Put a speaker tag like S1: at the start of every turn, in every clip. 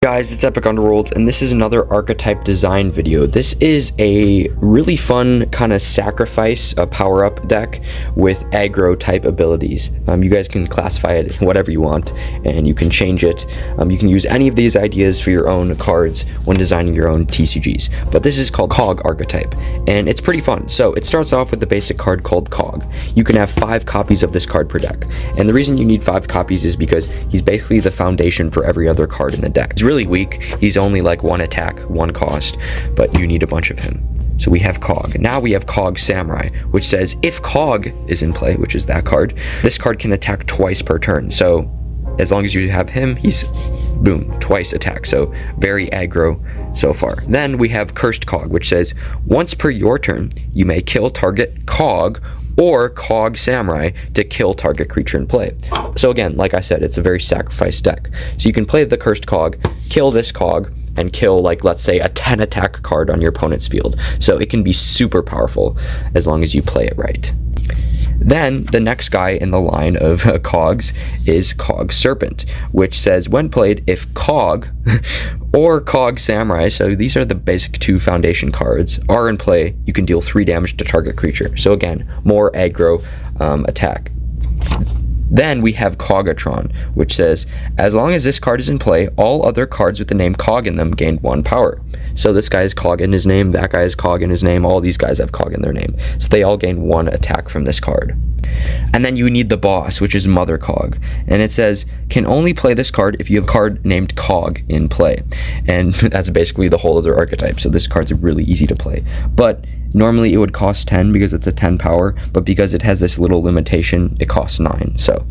S1: Guys, it's Epic Underworlds, and this is another archetype design video. This is a really fun kind of sacrifice power-up deck with aggro type abilities. You guys can classify it whatever you want, and you can change it. You can use any of these ideas for your own cards when designing your own TCGs. But this is called Cog Archetype, and it's pretty fun. So it starts off with the basic card called Cog. You can have 5 copies of this card per deck, and the reason you need 5 copies is because he's basically the foundation for every other card in the deck. He's really weak. He's only like 1 attack, 1 cost, but you need a bunch of him. So we have Cog. Now we have Cog Samurai, which says if Cog is in play, which is that card, this card can attack twice per turn. So as long as you have him, he's boom, twice attack. So very aggro so far. Then we have Cursed Cog, which says once per your turn, you may kill target Cog or Cog Samurai to kill target creature in play. So again, like I said, it's a very sacrifice deck. So you can play the Cursed Cog, kill this Cog, and kill, like, let's say a 10 attack card on your opponent's field. So it can be super powerful as long as you play it right. Then the next guy in the line of Cogs is Cog Serpent, which says when played, if Cog or Cog Samurai, so these are the basic 2 foundation cards, are in play, you can deal 3 damage to target creature. So again, more aggro attack. Then we have Cogatron, which says, as long as this card is in play, all other cards with the name Cog in them gain 1 power. So this guy has Cog in his name, that guy has Cog in his name, all these guys have Cog in their name. So they all gain 1 attack from this card. And then you need the boss, which is Mother Cog. And it says, can only play this card if you have a card named Cog in play. And that's basically the whole other archetype, so this card's really easy to play. But normally it would cost 10 because it's a 10 power, but because it has this little limitation, it costs 9. So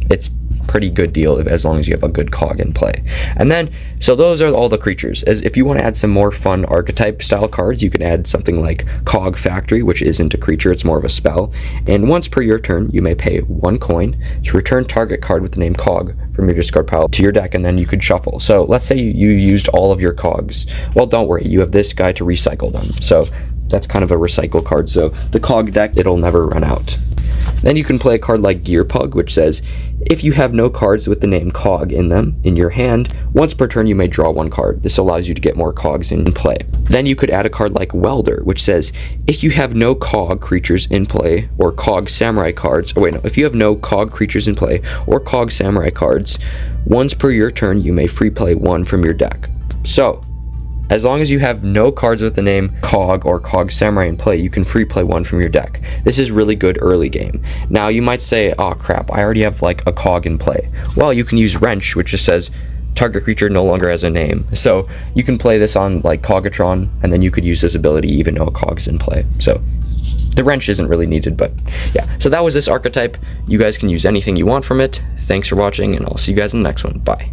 S1: it's pretty good deal as long as you have a good Cog in play. And then, so those are all the creatures. As if you want to add some more fun archetype style cards, you can add something like Cog Factory, which isn't a creature, it's more of a spell. And once per your turn, you may pay 1 coin to return target card with the name Cog from your discard pile to your deck, and then you could shuffle. So let's say you used all of your Cogs. Well, don't worry, you have this guy to recycle them. So that's kind of a recycle card. So the Cog deck, it'll never run out. Then you can play a card like Gear Pug, which says, if you have no cards with the name Cog in them in your hand, once per turn you may draw 1 card. This allows you to get more Cogs in play. Then you could add a card like Welder, which says, if you have no Cog creatures in play, or Cog Samurai cards, if you have no Cog creatures in play, or Cog Samurai cards, once per your turn you may free play 1 from your deck. So, as long as you have no cards with the name Cog or Cog Samurai in play, you can free play 1 from your deck. This is really good early game. Now you might say, oh crap, I already have like a Cog in play. Well, you can use Wrench, which just says target creature no longer has a name. So you can play this on like Cogatron, and then you could use this ability even though a Cog's in play. So the Wrench isn't really needed, but yeah. So that was this archetype. You guys can use anything you want from it. Thanks for watching, and I'll see you guys in the next one. Bye.